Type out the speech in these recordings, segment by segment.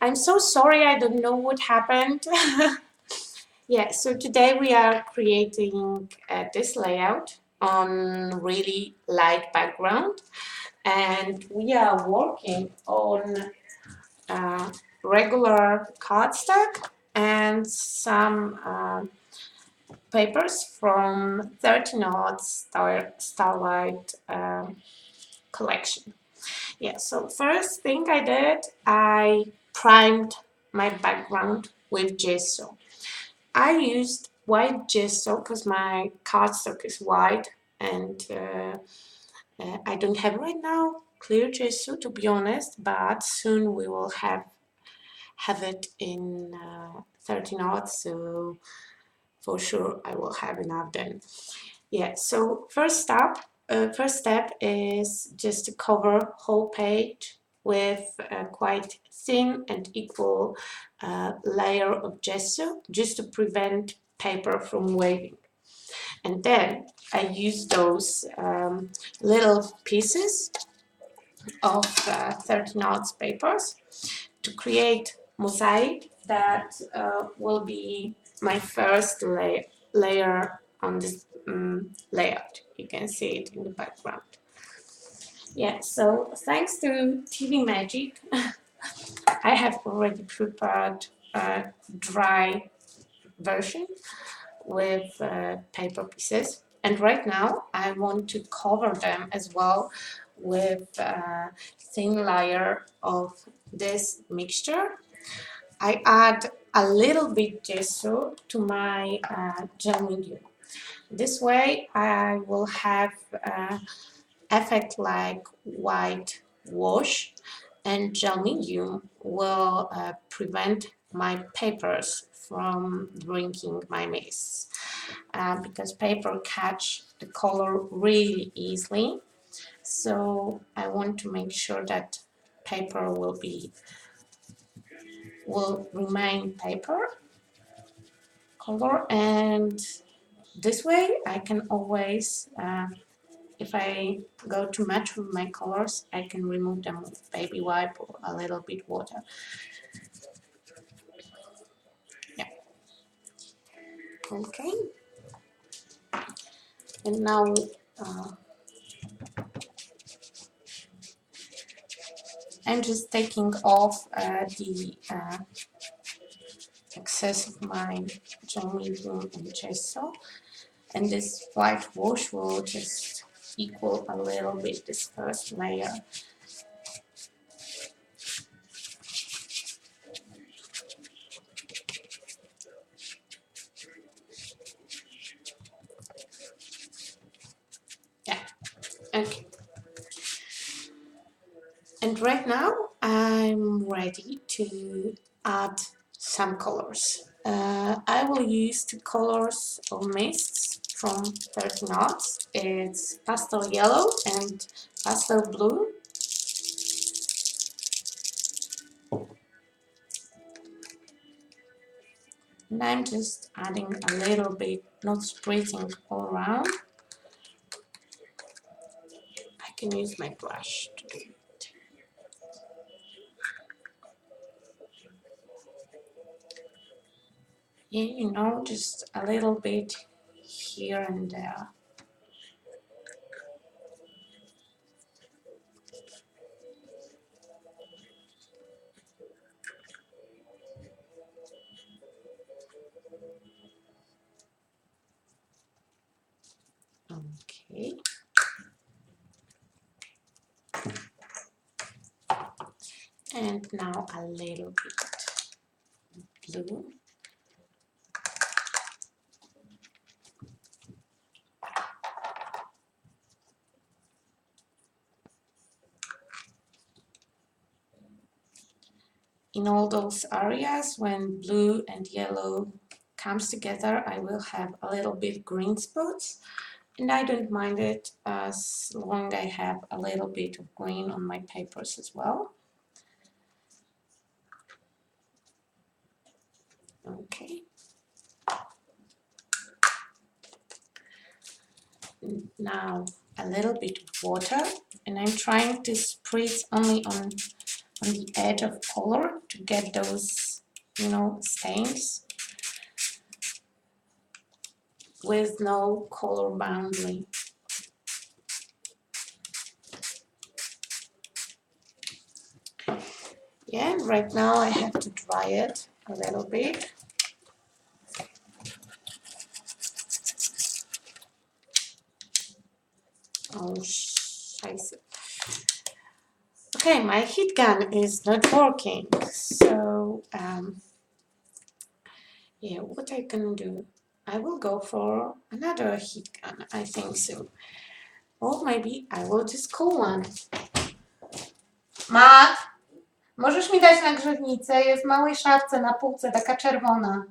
I'm so sorry, I don't know what happened. Yeah, so today we are creating this layout on really light background, and we are working on regular cardstock and some papers from 13 Starlight collection. Yeah, so first thing I did, I primed my background with gesso. I used white gesso because my cardstock is white, and I don't have right now clear gesso, to be honest, but soon we will have it in 13 odds, so for sure I will have enough then. Yeah, so first step is just to cover whole page with a quite thin and equal layer of gesso, just to prevent paper from waving. And then I use those little pieces of 13 ounce papers to create mosaic that will be my first layer on this layout. You can see it in the background. Yeah, so thanks to TV Magic, I have already prepared a dry version with paper pieces. And right now I want to cover them as well with a thin layer of this mixture. I add a little bit gesso to my gel medium. This way I will have effect like white wash, and gel medium will prevent my papers from drinking my mist, because paper catch the color really easily. So I want to make sure that paper will remain paper color, and this way I can always if I go too much with my colors, I can remove them with baby wipe or a little bit water. Yeah. Okay. And now I'm just taking off the excess of my gel medium and gesso, and this white wash will just equal a little bit this first layer. Yeah. Okay. And right now I'm ready to add some colors. I will use two colors of mists from 13 Knots. It's pastel yellow and pastel blue. And I'm just adding a little bit, not spritzing all around. I can use my brush to do it. Yeah, you know, just a little bit here and there. Okay. And now a little bit blue. In all those areas, when blue and yellow comes together, I will have a little bit green spots, and I don't mind it as long as I have a little bit of green on my papers as well. Okay. Now a little bit of water, and I'm trying to spritz only on on the edge of color to get those, stains with no color boundary. Yeah, right now I have to dry it a little bit. Oh, scheiße. Okay, my heat gun is not working. So, yeah, what I can do? I will go for another heat gun, I think so. Or maybe I will just call one. Mat, możesz mi dać nagrzewnicę? Jest w małej szafce na półce, taka czerwona.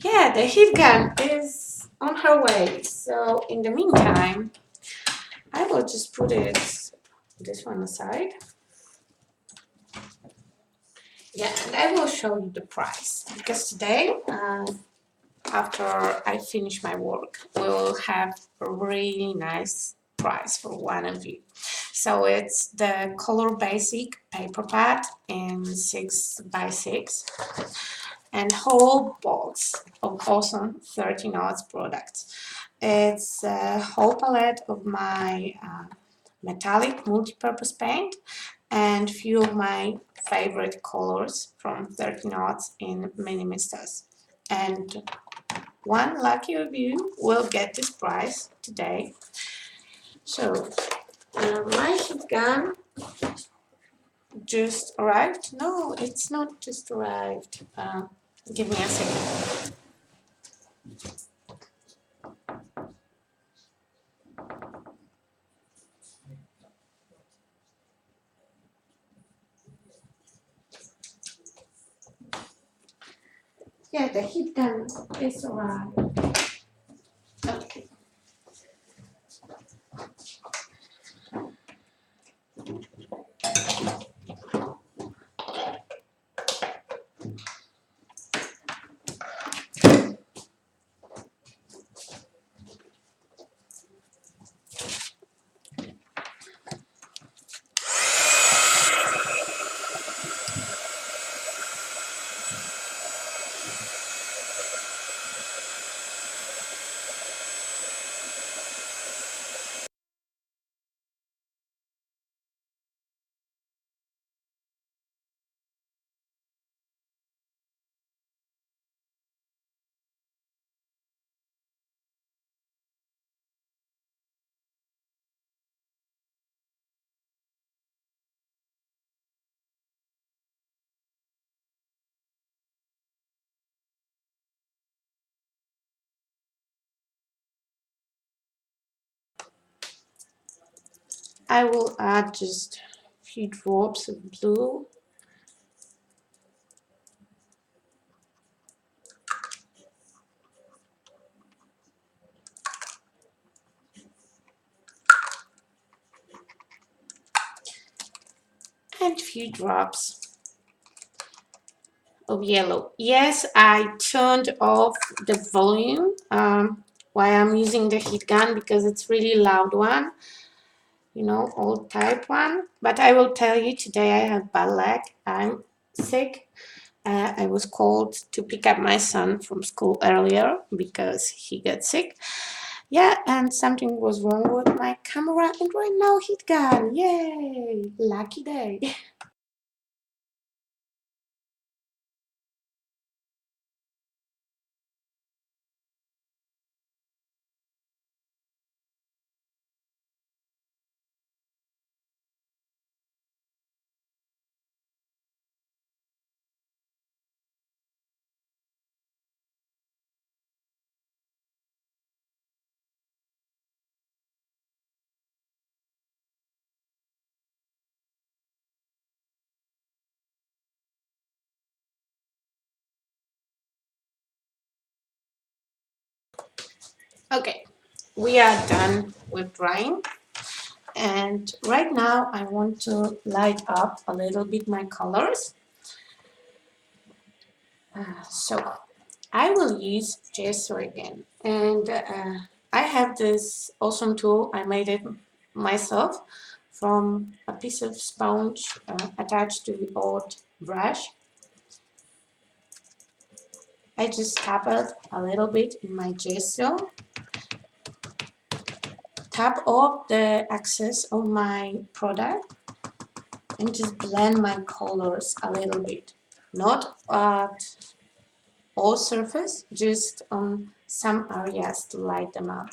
Yeah, the heat gun is on her way. So in the meantime, I will just put this one aside. Yeah, and I will show you the price because today, after I finish my work, we will have a really nice price for one of you. So it's the Color Basic paper pad in 6x6 and whole box of awesome 30 knots products. It's a whole palette of my metallic multi-purpose paint and few of my favorite colors from 30 knots in Mini Mistas. And one lucky of you will get this prize today. So my heat gun just arrived. No, it's not just arrived. Give me a second. Yeah, the heat gun is arrived. Okay. I will add just a few drops of blue. And a few drops of yellow. Yes, I turned off the volume while I'm using the heat gun because it's really loud one, old type one. But I will tell you today I have bad leg. I'm sick. I was called to pick up my son from school earlier because he got sick. Yeah, and something was wrong with my camera and right now heat gun. Yay! Lucky day. Okay, we are done with drying. And right now I want to light up a little bit my colors. So I will use gesso again. And I have this awesome tool. I made it myself from a piece of sponge attached to the old brush. I just tap it a little bit in my gesso, tap off the excess of my product, and just blend my colors a little bit. Not at all surface, just on some areas to light them up.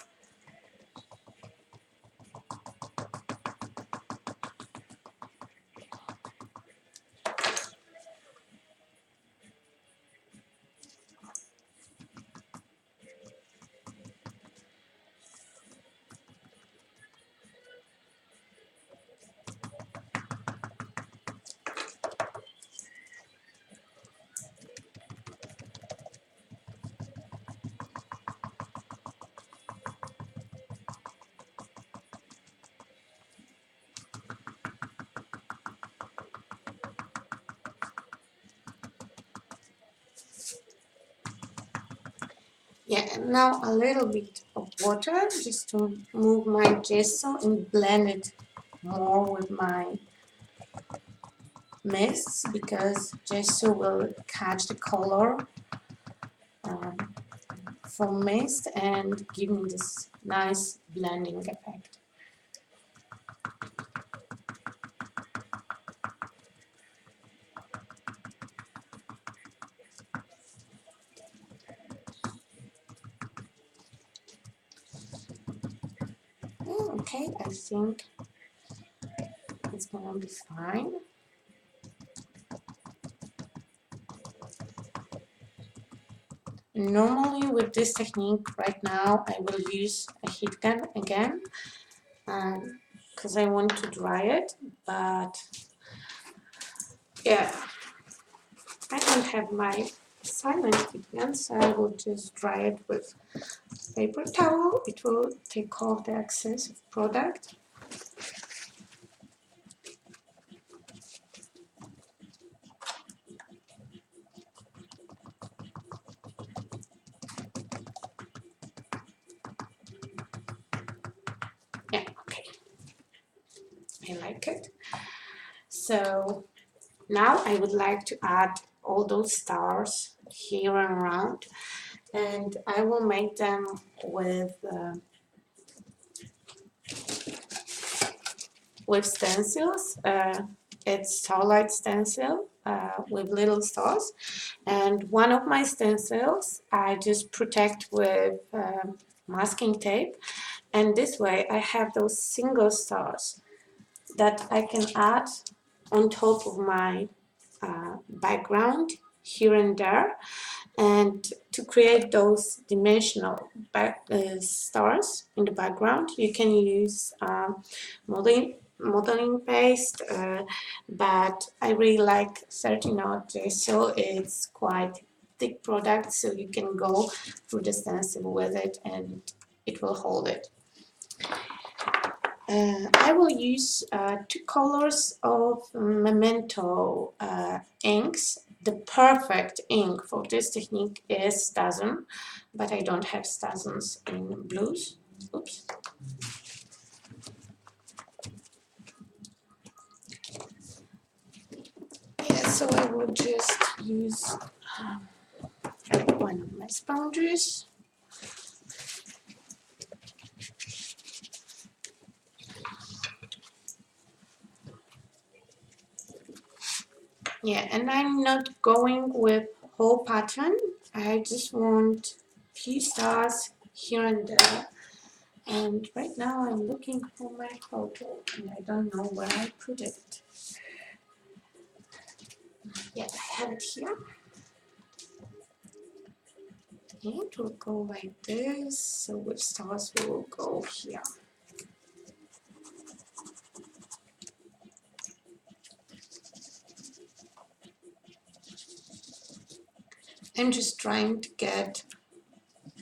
Yeah, and now a little bit of water just to move my gesso and blend it more with my mists, because gesso will catch the color um, from mist and give me this nice blending effect. Okay, I think it's gonna be fine. Normally with this technique right now I will use a heat gun again because I want to dry it, but yeah, I don't have my silent heat gun, so I will just dry it with paper towel. It will take off the excess of product. Yeah, okay, I like it. So now I would like to add all those stars here and around, and I will make them with stencils. It's Starlight stencil with little stars, and one of my stencils I just protect with masking tape, and this way I have those single stars that I can add on top of my background here and there. And to create those dimensional stars in the background, you can use modeling paste, but I really like 13 so it's quite thick product, so you can go through the stencil with it and it will hold it. I will use two colors of Memento inks. The perfect ink for this technique is Stazen, but I don't have Stazens in blues. Oops. Yeah, so I will just use one of my sponges. Yeah, and I'm not going with whole pattern. I just want few stars here and there. And right now I'm looking for my photo and I don't know where I put it. Yeah, I have it here. And it will go like this. So with stars we will go here. I'm just trying to get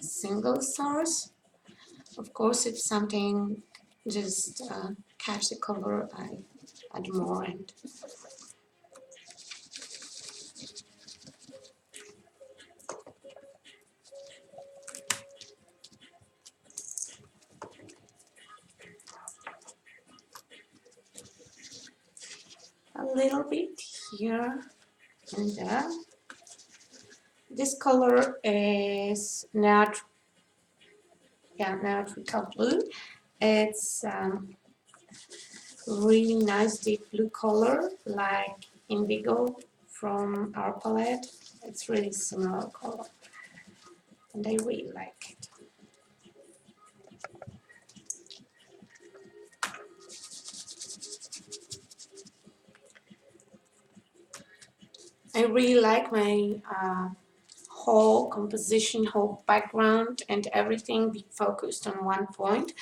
single stars. Of course, if something just catch the color, I add more. And a little bit here and there. This color is Nautica blue. It's really nice deep blue color, like indigo from our palette. It's really similar color, and I really like it. I really like my whole composition, whole background, and everything be focused on one point.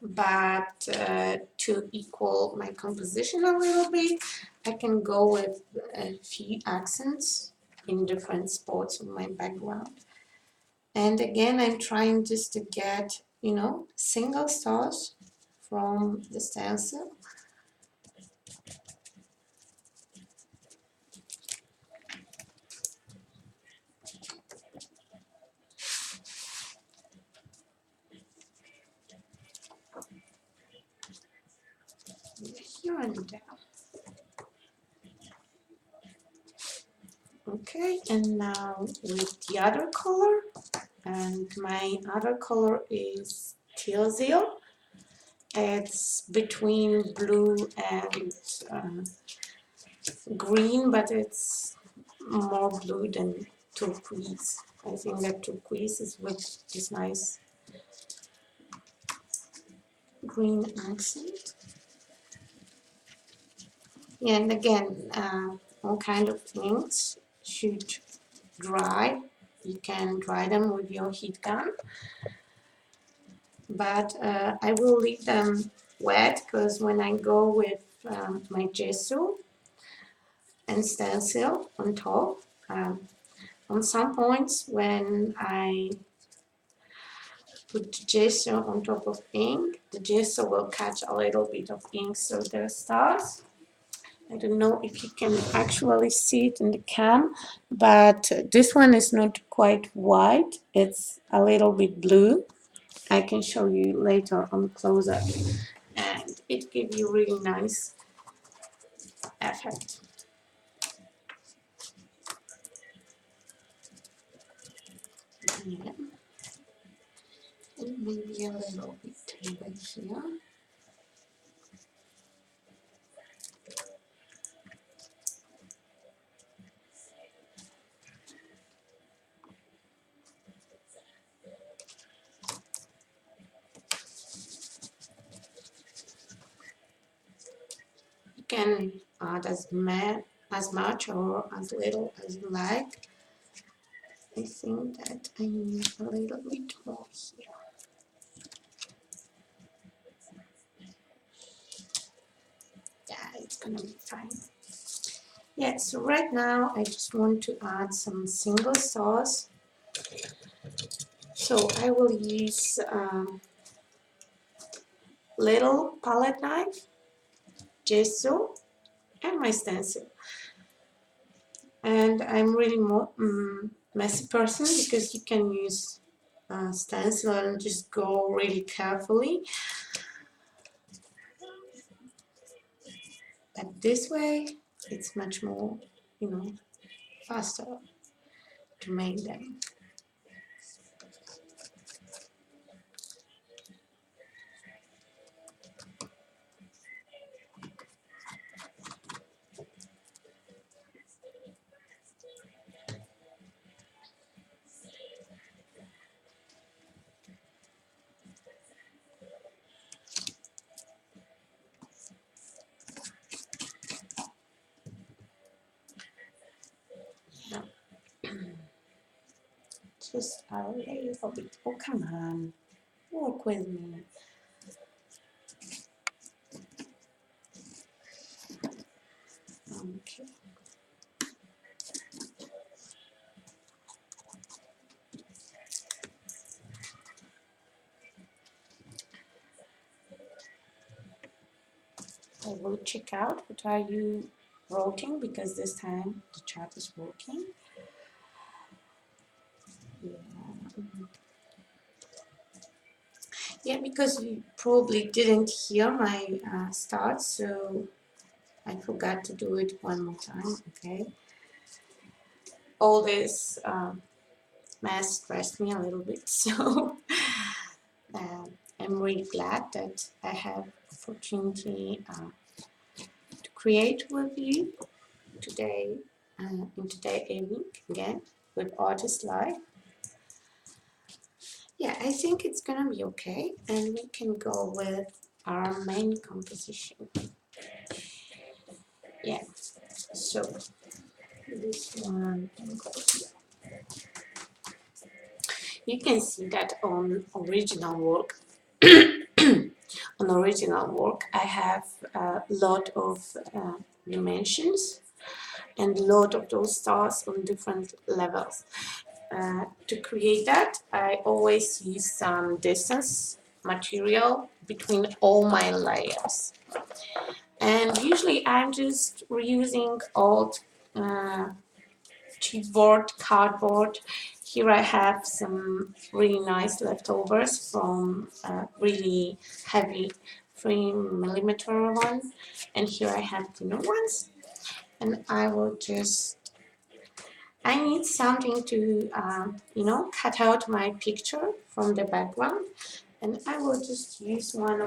But to equal my composition a little bit, I can go with a few accents in different spots of my background. And again, I'm trying just to get, single stars from the stencil. Here and there. Okay, and now with the other color, and my other color is teal. It's between blue and green, but it's more blue than turquoise. I think that turquoise is with this nice green accent. Yeah, and again, all kind of inks should dry. You can dry them with your heat gun, but I will leave them wet because when I go with my gesso and stencil on top, on some points when I put the gesso on top of ink, the gesso will catch a little bit of ink, so there are stars. I don't know if you can actually see it in the cam, but this one is not quite white, it's a little bit blue. I can show you later on close-up, and it gives you really nice effect. Yeah. And maybe a little bit over here. You can add as much or as little as you like. I think that I need a little bit more here. Yeah, it's gonna be fine. Yeah, so right now I just want to add some single stars. So I will use little palette knife, gesso, and my stencil. And I'm really more messy person because you can use stencil and just go really carefully. But this way, it's much more, faster to make them. Yeah. Just a little bit. Oh, come on. Work with me. Okay. I will check out what are you writing because this time the chat is working. Yeah. Yeah, because you probably didn't hear my start, so I forgot to do it one more time, okay? All this mess stressed me a little bit, so I'm really glad that I have opportunity to create with you today, in today evening again with Artist Live. Yeah, I think it's gonna be okay, and we can go with our main composition. Yeah, so this one, you can see that on original work. On original work, I have a lot of dimensions and a lot of those stars on different levels. To create that, I always use some distance material between all my layers. And usually I'm just reusing old chipboard, cardboard. Here I have some really nice leftovers from really heavy 3mm one, and here I have thinner ones. And I will just, I need something to, cut out my picture from the background, and I will just use one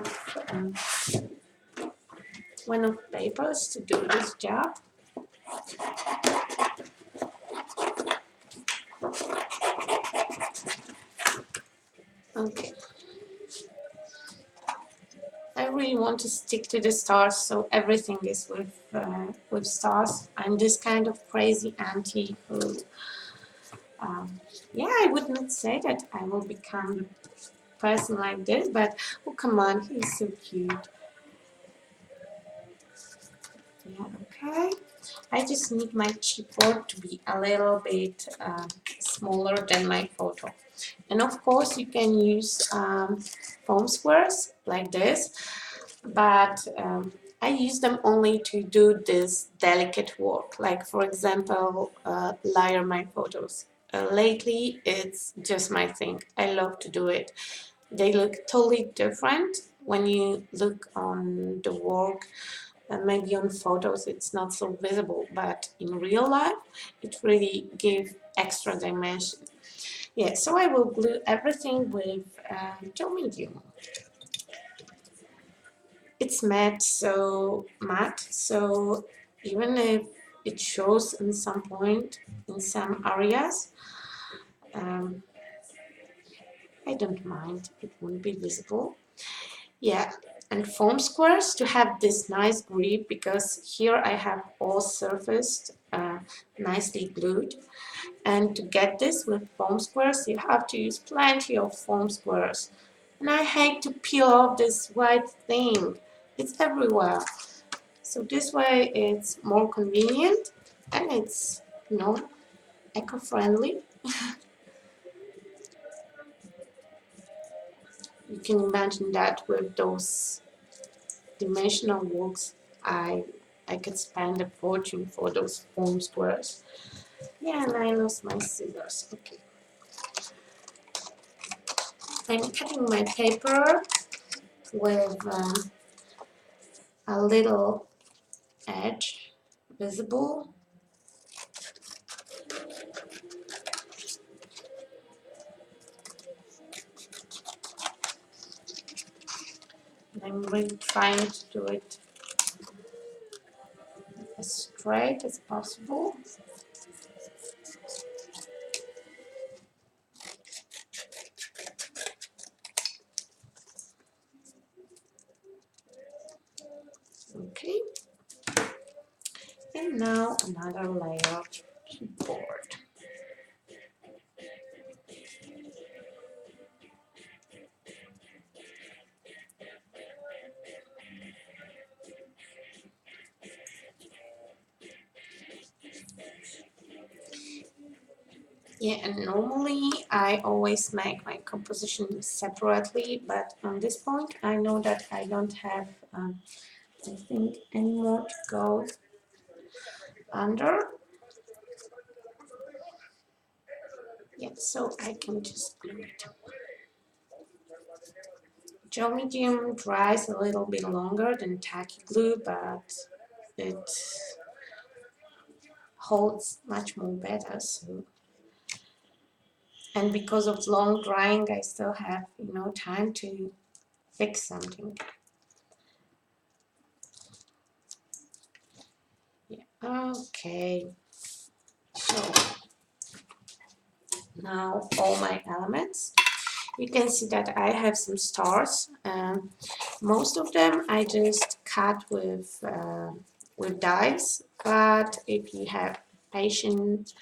of papers to do this job. Okay. I really want to stick to the stars, so everything is with stars. I'm this kind of crazy auntie who, yeah, I would not say that I will become a person like this, but oh, come on, he's so cute. Yeah, okay. I just need my chipboard to be a little bit smaller than my photo. And of course, you can use foam squares like this, but I use them only to do this delicate work, like for example, layer my photos. Lately, it's just my thing. I love to do it. They look totally different when you look on the work. Maybe on photos it's not so visible, but in real life it really gives extra dimension. Yeah, so I will glue everything with gel medium. It's matte, so even if it shows in some point in some areas, um, I don't mind, it won't be visible. Yeah, and foam squares to have this nice grip, because here I have all surfaced nicely glued. And to get this with foam squares, you have to use plenty of foam squares. And I hate to peel off this white thing. It's everywhere. So this way it's more convenient and it's, eco-friendly. You can imagine that with those dimensional works, I I could spend a fortune for those foam squares. Yeah, and I lost my scissors. Okay. I'm cutting my paper with a little edge visible. I'm really trying to do it as straight as possible. Okay. And now another layer of keyboard. Yeah, and normally I always make my composition separately, but on this point I know that I don't have, I think, any more to go under. Yeah, so I can just glue it. Gel medium dries a little bit longer than tacky glue, but it holds much more better. So, and because of long drying, I still have time to fix something. Yeah. Okay. So now all my elements. You can see that I have some stars. Most of them I just cut with dies, but if you have patience,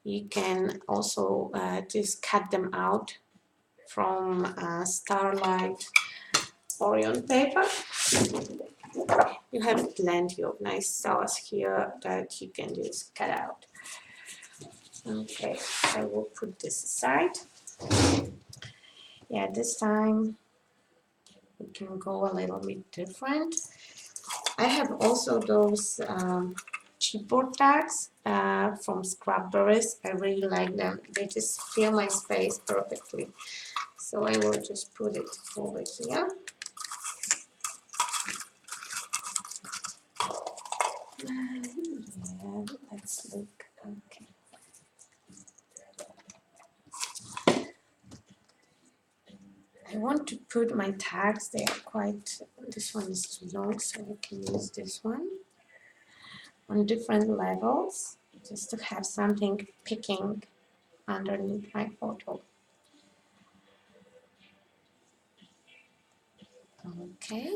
you can also just cut them out from Starlight Orion paper. You have plenty of nice stars here that you can just cut out. Okay, I will put this aside. Yeah, this time we can go a little bit different. I have also those chipboard tags from Scrapberries. I really like them. They just fill my space perfectly. So I will just put it over here. Yeah, let's look. Okay. I want to put my tags. They are quite. This one is too long, so I can use this one on different levels, just to have something picking underneath my photo. Okay.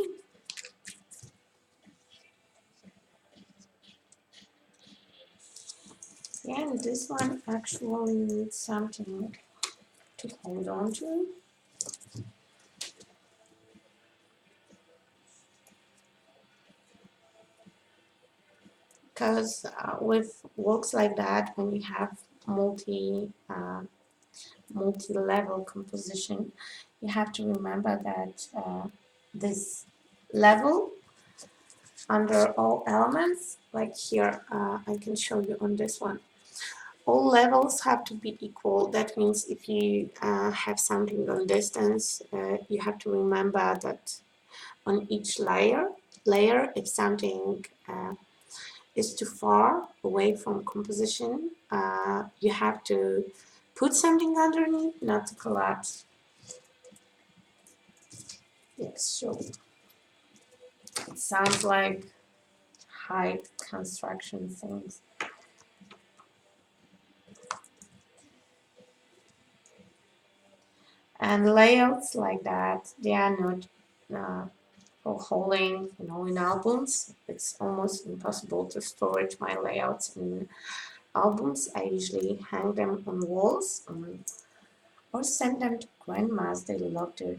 Yeah, and this one actually needs something to hold on to. Because with works like that, when you have multi-level composition, you have to remember that this level under all elements, like here, I can show you on this one, all levels have to be equal. That means if you have something on distance, you have to remember that on each layer, if something is too far away from composition, you have to put something underneath, not to collapse. Yes, so it sounds like high construction things. And layouts like that, they are not for holding, in albums. It's almost impossible to storage my layouts in albums. I usually hang them on walls or send them to grandmas. They love their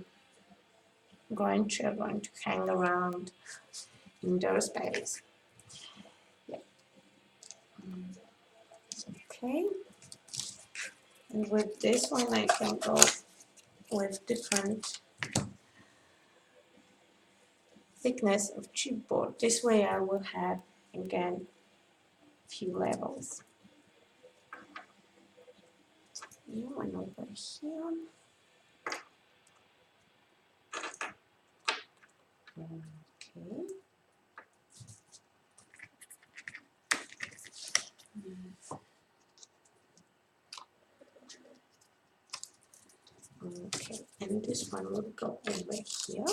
grandchildren to hang around in their space. Yeah. Okay. And with this one, I can go with different thickness of chipboard. This way I will have, again, few levels. New one over here. Okay. Okay, and this one will go over here.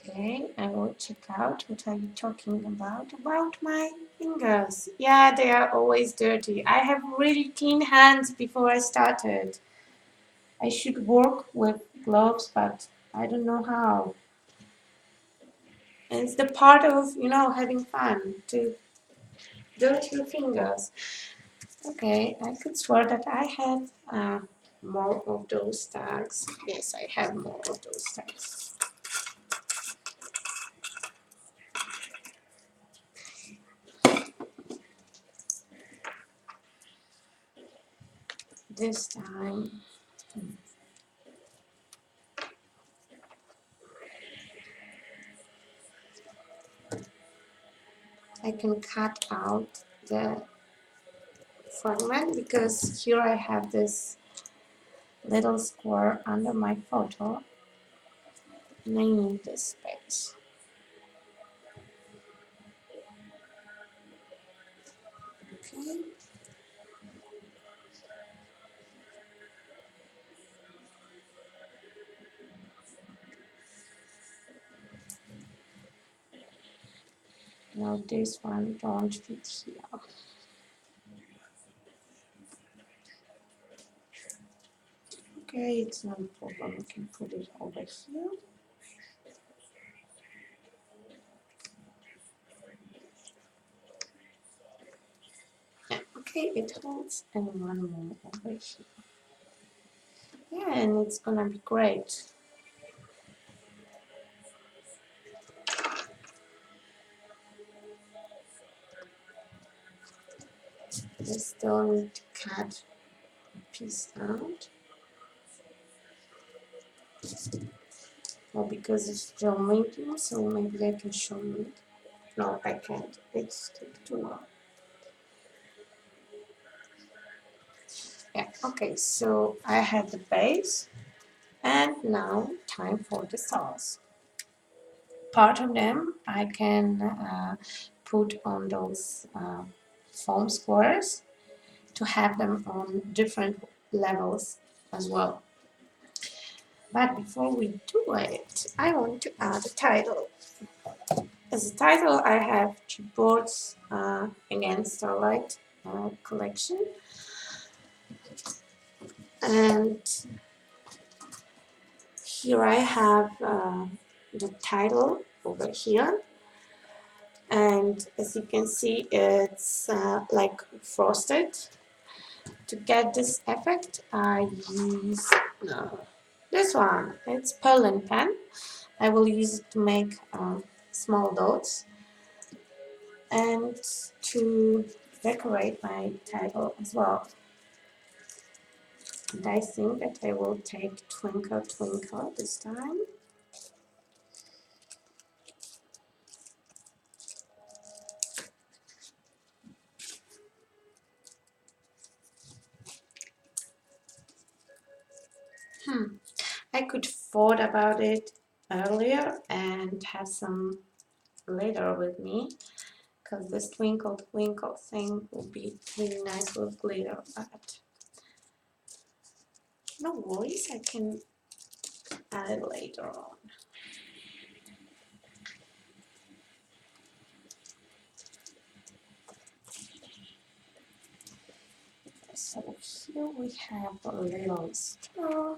Okay, I will check out what are you talking about my fingers. Yeah, they are always dirty. I have really clean hands before I started. I should work with gloves, but I don't know how. And it's the part of, having fun to dirty your fingers. Okay, I could swear that I had more of those tags. Yes, I have more of those tags. This time I can cut out the fragment because here I have this little square under my photo and I need this space. Okay. Now this one don't fit here. Okay, it's no problem. I can put it over here. Yeah, okay, it holds, and one more over here. Yeah, and it's gonna be great. I still need to cut a piece out. Well, because it's still medium, so maybe I can show you. No, I can't. It's too long. Yeah, okay, so I have the base, and now time for the sauce. Part of them I can put on those foam squares to have them on different levels as well. But before we do it, I want to add a title. As a title, I have Chipboards again Starlight collection, and here I have the title over here, and as you can see, it's like frosted. To get this effect, I use this one. It's Perlin pen. I will use it to make small dots and to decorate my title as well. And I think that I will take Twinkle Twinkle this time. I could thought about it earlier and have some glitter with me, because this Twinkle Twinkle thing will be really nice with glitter, but no worries, I can add it later on. So here we have a little star.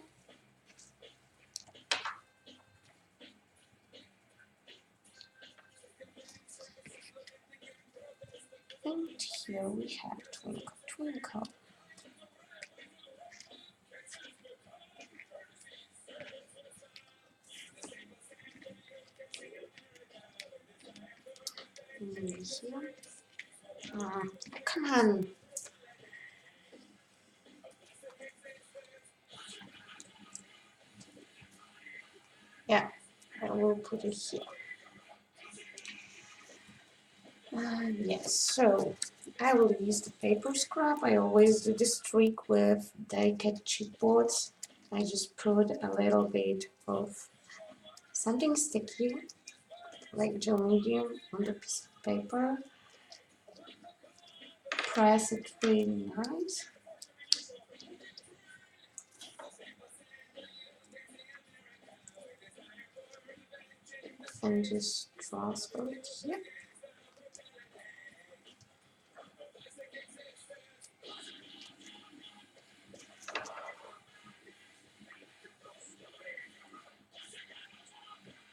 And here we have Twinkle Twinkle. And here, come on. Yeah, I will put it here. Yes, so I will use the paper scrub. I always do this trick with delicate chipboards. I just put a little bit of something sticky, like gel medium, on the piece of paper. Press it really nice. And just transfer it here.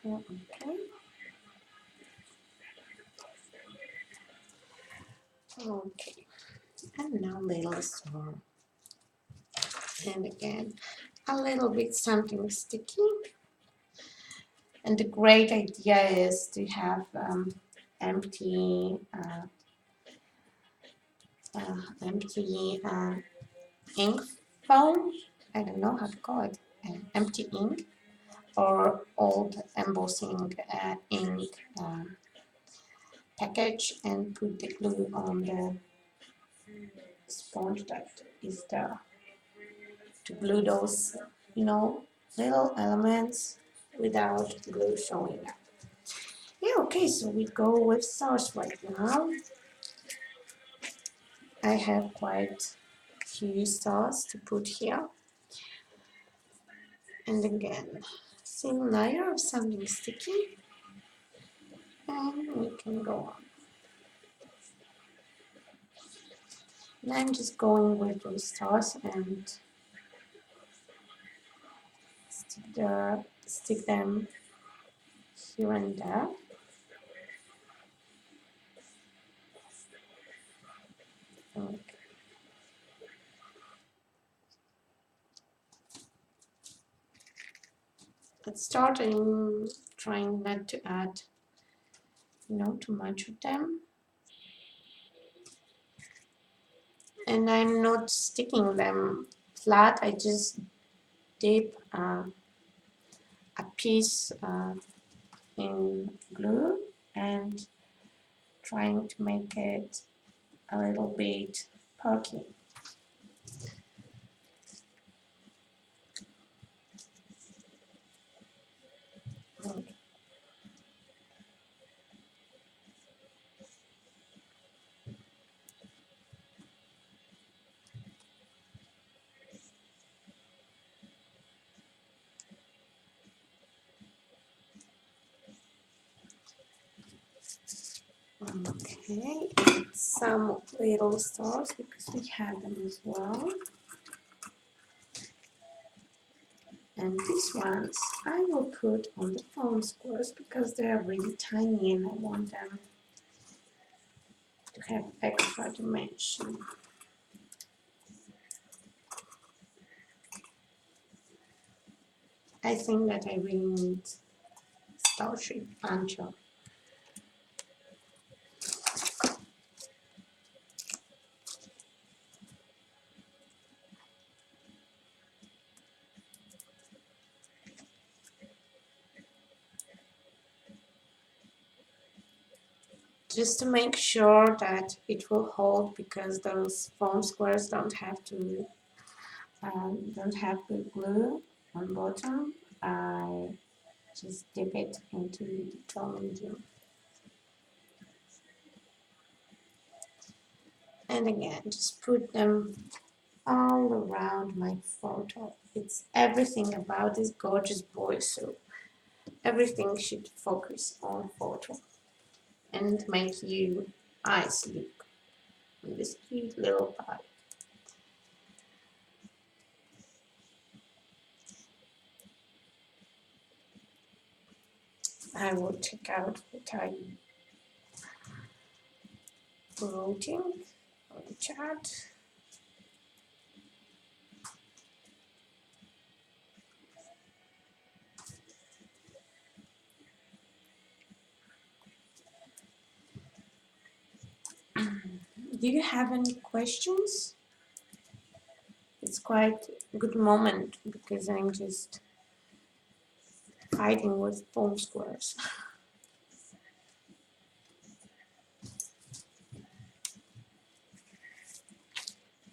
Okay. Okay. And now little star. And again, a little bit something sticky. And the great idea is to have empty empty ink foam I don't know how to call it, empty ink or old embossing ink package and put the glue on the sponge that is there to glue those, little elements without glue showing up. Yeah, okay, so we go with stars right now. I have quite a few stars to put here. And again, thin layer of something sticky, and we can go on. And I'm just going with those stars and stick them here and there. Okay. Let's start in trying not to add, too much of them. And I'm not sticking them flat, I just dip a piece in glue and trying to make it a little bit perky. Okay. Okay, some little stars because we have them as well. And these ones I will put on the foam squares because they are really tiny and I want them to have extra dimension. I think that I really need star-shaped puncher. Just to make sure that it will hold because those foam squares don't have to glue on bottom. I just dip it into the tone medium. And again, just put them all around my photo. It's everything about this gorgeous boy, so everything should focus on photo and make you eyes look on this cute little pie. I will check out what I wrote in the chat. Do you have any questions? It's quite a good moment because I'm just fighting with foam squares.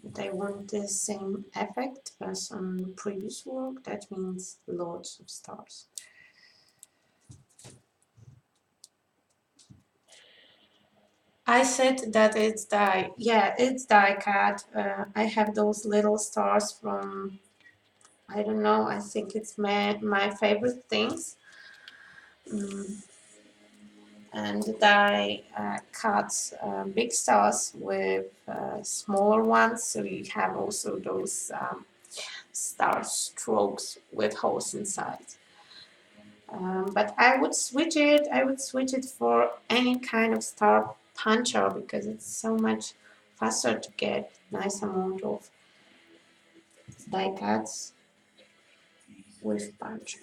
But I want the same effect as on previous work, that means lots of stars. I said that it's die. Yeah, it's die cut. I have those little stars from, I don't know, I think it's my favorite things. And die cuts big stars with smaller ones, so you have also those star strokes with holes inside. But I would switch it for any kind of star puncher because it's so much faster to get nice amount of die cuts with puncher.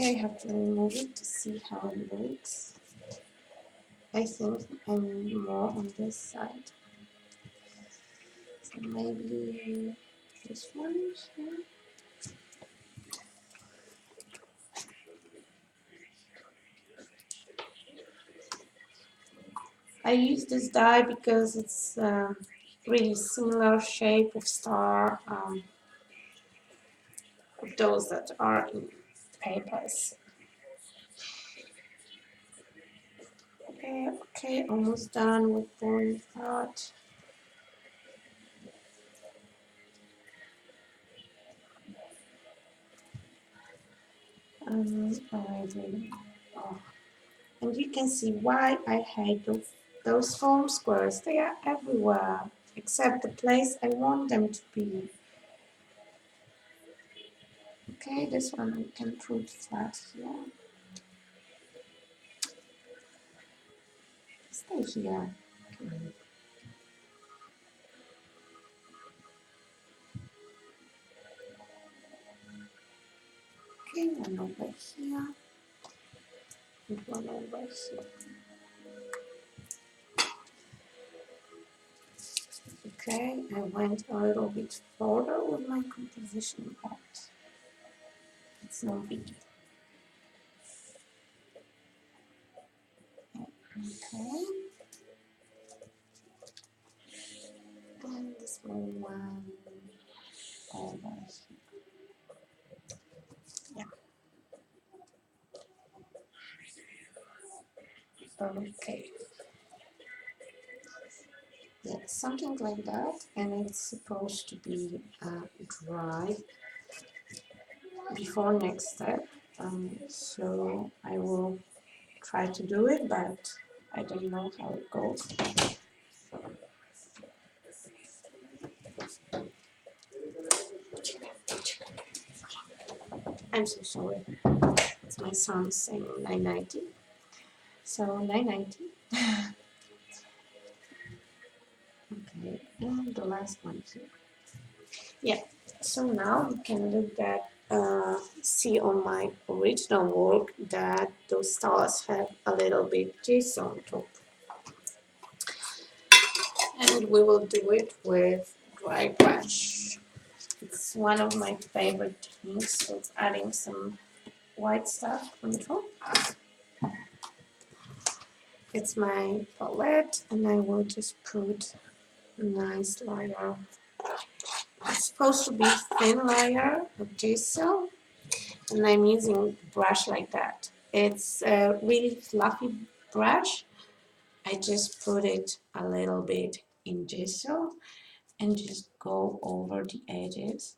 Okay, I have to remove it to see how it looks. I think I'm more on this side. So maybe this one here. I use this die because it's really similar shape of star of those that are in papers. Okay, almost done with pouring out. Already. Oh. And you can see why I hate those foam squares. They are everywhere, except the place I want them to be. Okay, this one we can put flat here. Stay here. Okay, one over here, and one over here. Okay, I went a little bit further with my composition, but it's no biggie. Okay, and this one over here. Yeah. Okay. Yeah, something like that, and it's supposed to be dry before next step. So I will try to do it, but I don't know how it goes. I'm so sorry. It's my son saying 990. So 990. Okay, and the last one here. Yeah, so now we can look at see on my original work that those stars have a little bit JSON on top. And we will do it with dry brush. It's one of my favorite techniques, so it's adding some white stuff on top. It's my palette, and I will just put a nice layer. It's supposed to be thin layer of gesso, and I'm using brush like that. It's a really fluffy brush. I just put it a little bit in gesso and just go over the edges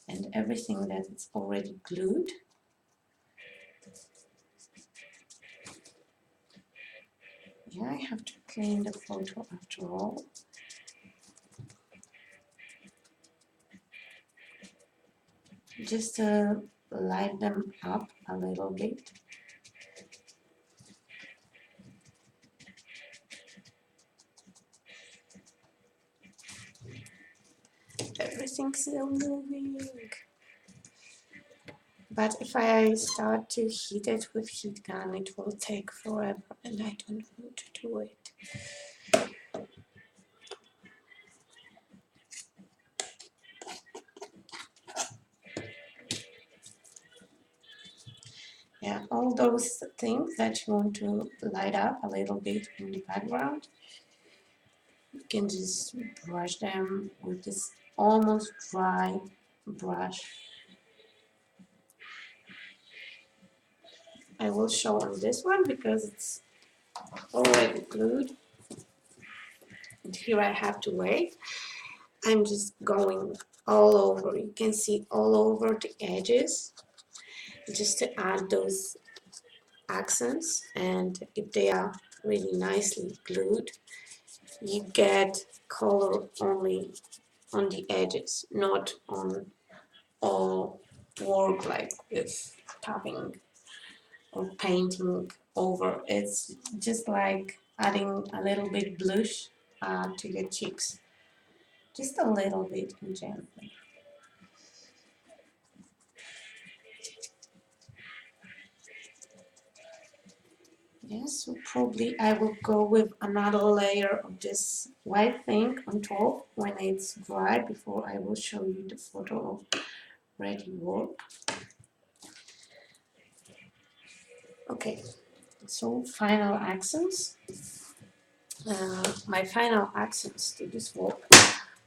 and everything that is already glued. Yeah, I have to clean the photo after all. Just light them up a little bit. Everything's still moving. But if I start to heat it with heat gun, it will take forever, and I don't want to do it. Yeah, all those things that you want to light up a little bit in the background, you can just brush them with this almost dry brush. I will show on this one because it's already glued. And here I have to wait. I'm just going all over. You can see all over the edges just to add those accents, and if they are really nicely glued, you get color only on the edges, not on all work like with tapping or painting over. It's just like adding a little bit blush to your cheeks, just a little bit and gently. Yes, so probably I will go with another layer of this white thing on top when it's dry, before I will show you the photo of ready work. Okay, so final accents. My final accents to this work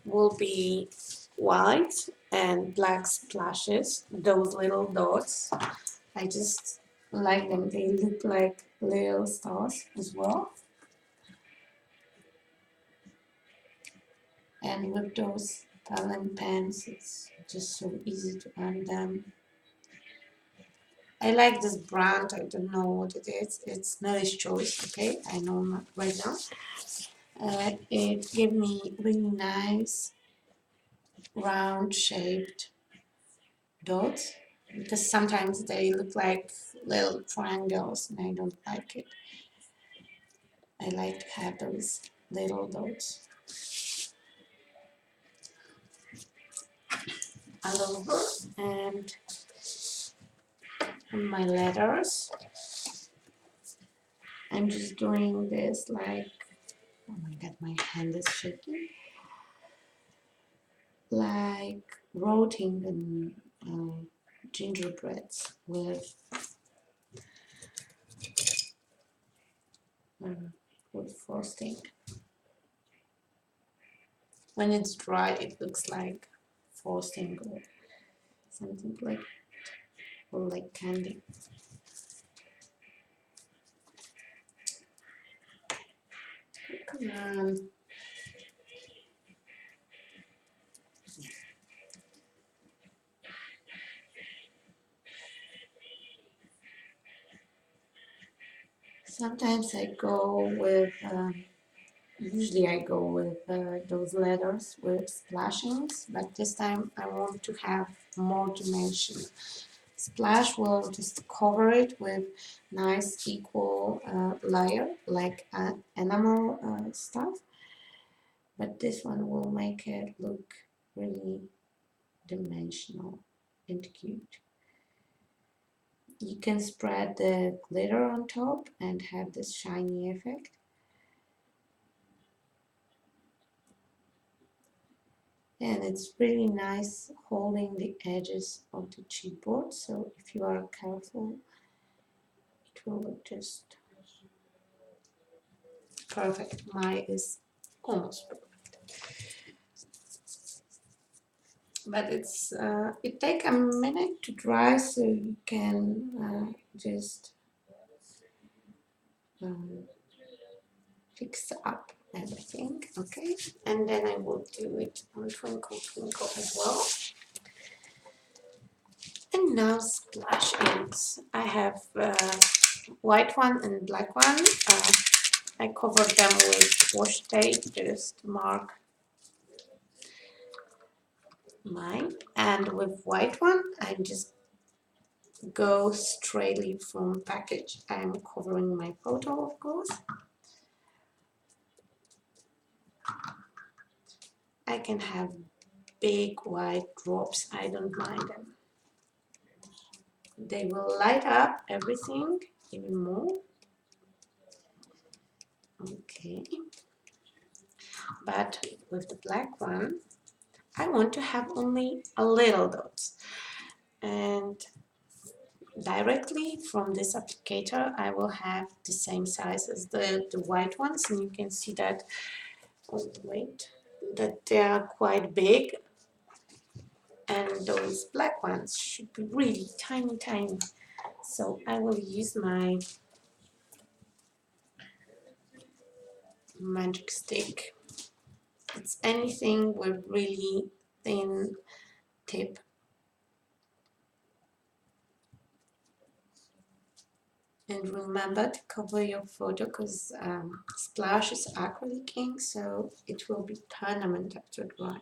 will be white and black splashes, those little dots. I just like them, they look like little stars as well. And with those talent pens, it's just so easy to earn them. I like this brand, I don't know what it is, it's Nelly's Choice, okay, I know not right now. It gave me really nice round shaped dots, because sometimes they look like little triangles and I don't like it. I like to have those little dots all over. And on my letters, I'm just doing this like, oh my god, my hand is shaking, like rotating gingerbreads with frosting. When it's dry, it looks like frosting or something like, or like candy. Come on. Sometimes I go with, usually I go with those letters with splashings, but this time I want to have more dimension. Splash will just cover it with nice equal layer, like enamel stuff, but this one will make it look really dimensional and cute. You can spread the glitter on top and have this shiny effect. And it's really nice holding the edges of the chipboard, so if you are careful, it will look just perfect. Mine is almost perfect. But it take a minute to dry, so you can just um, fix up everything, okay? And then I will do it on Twinkle Twinkle as well. And now splash inks. I have white one and black one. I covered them with washi tape just to mark mine. And with white one, I just go straightly from package. I'm covering my photo, of course. I can have big white drops, I don't mind them. They will light up everything even more. Okay. But with the black one, I want to have only a little dots. And directly from this applicator, I will have the same size as the white ones. And you can see that, oh wait, that they are quite big. And those black ones should be really tiny, tiny. So I will use my magic stick. It's anything with really thin tip. And remember to cover your photo, because Splash is acrylic ink, so it will be permanent after dry.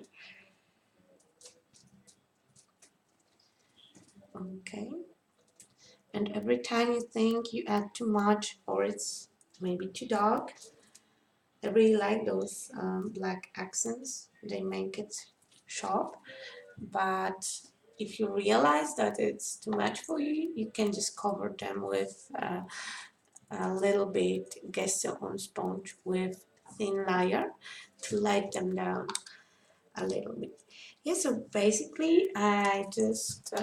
Okay. And every time you think you add too much or it's maybe too dark, I really like those black accents. They make it sharp. But if you realize that it's too much for you, you can just cover them with a little bit gesso on sponge with thin layer to light them down a little bit. Yeah, so basically I just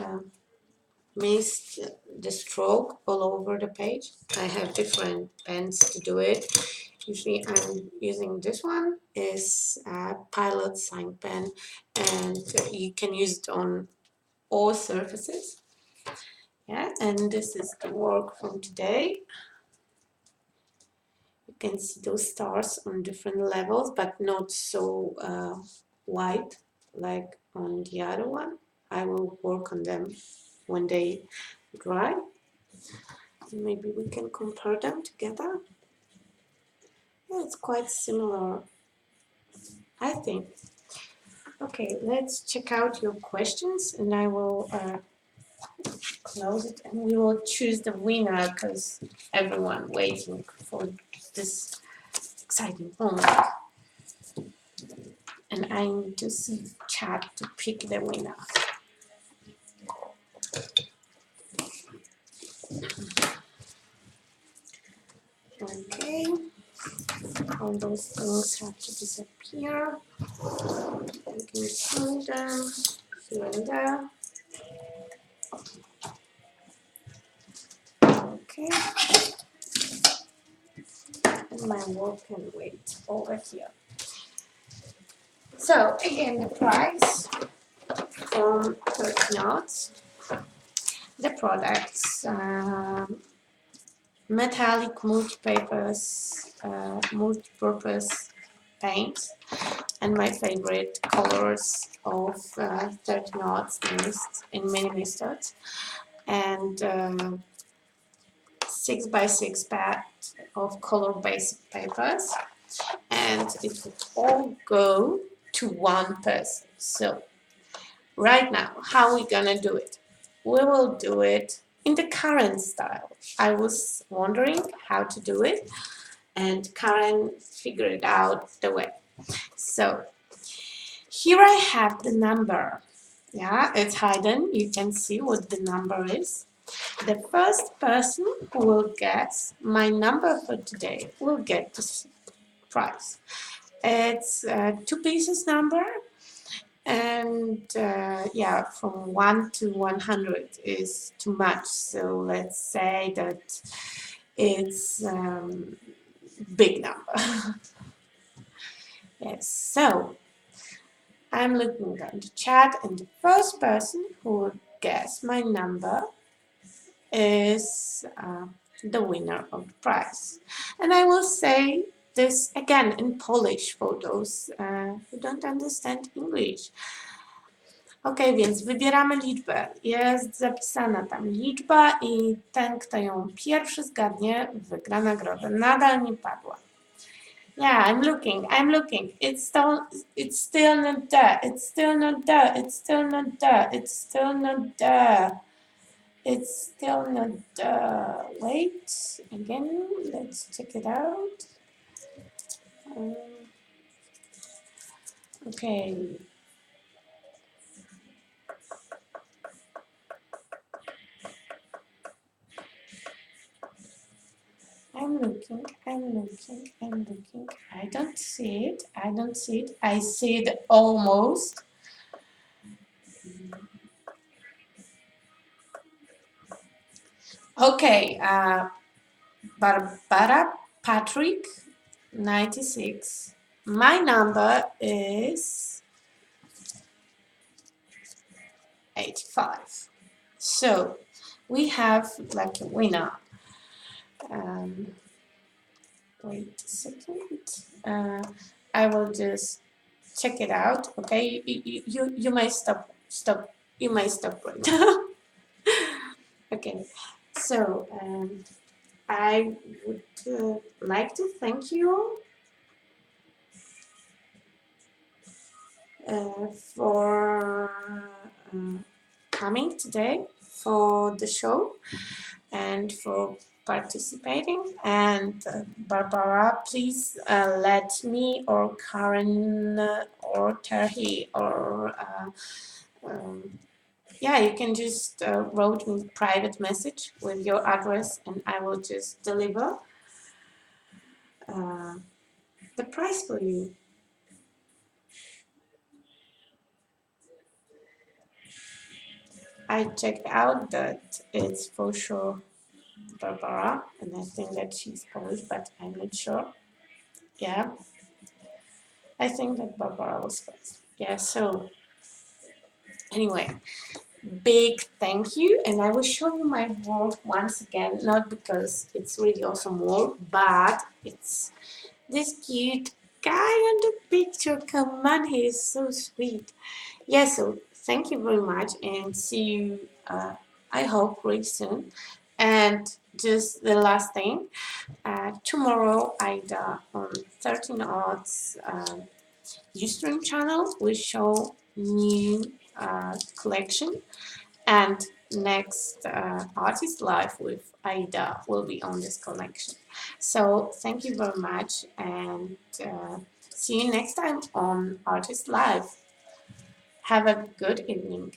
missed the stroke all over the page. I have different pens to do it. Usually I'm using this one, is a Pilot sign pen, and you can use it on all surfaces. Yeah, and this is the work from today. You can see those stars on different levels, but not so white like on the other one. I will work on them when they dry. Maybe we can compare them together. Yeah, it's quite similar, I think. Okay, let's check out your questions, and I will close it, and we will choose the winner because everyone waiting for this exciting moment. And I need to see chat to pick the winner. Okay, all those things have to disappear. You can see them here and there. Okay, and my work can wait over here. So again, the price from 30 knots. The products, metallic multi-purpose paints, and my favorite colors of 30 knots mist in mini misters, and 6x6 pad of color basic papers, and it would all go to one person. So right now, how are we gonna do it? We will do it in the Karen style. I was wondering how to do it, and Karen figured out the way. So here I have the number. Yeah, it's hidden. You can see what the number is. The first person who will guess my number for today will get this prize. It's a two pieces number, and yeah, from 1 to 100 is too much. So let's say that it's big number. Yes, so I'm looking at the chat, and the first person who will guess my number is the winner of the prize. And I will say this again in Polish for those who don't understand English. Ok, więc wybieramy liczbę. Jest zapisana tam liczba i ten, kto ją pierwszy zgadnie, wygra nagrodę. Nadal nie padła. Yeah, I'm looking. It's still not there. It's still not there. It's still not there. It's still not there. It's still not there. Wait, again, let's check it out. Okay. I'm looking. I don't see it. I see it almost. Okay, Barbara Patrick, 96. My number is 85. So we have like a winner. Wait a second. I will just check it out. Okay, you may stop. You may stop right now. Okay, so I would like to thank you for coming today for the show and for participating. And Barbara, please let me or Karen or Terhi or yeah, you can just write me private message with your address, and I will just deliver uh, the price for you. I checked out that it's for sure Barbara, and I think that she's Polish, but I'm not sure. Yeah, I think that Barbara was first. Yeah, so anyway, big thank you, and I will show you my wall once again, not because it's really awesome wall, but it's this cute guy on the picture. Come on, he is so sweet. Yeah, so thank you very much, and see you, I hope, really soon. And just the last thing, tomorrow, Ida on 13 odds Ustream channel will show new collection, and next artist live with Aida will be on this collection. So thank you very much, and see you next time on Artist Live. Have a good evening.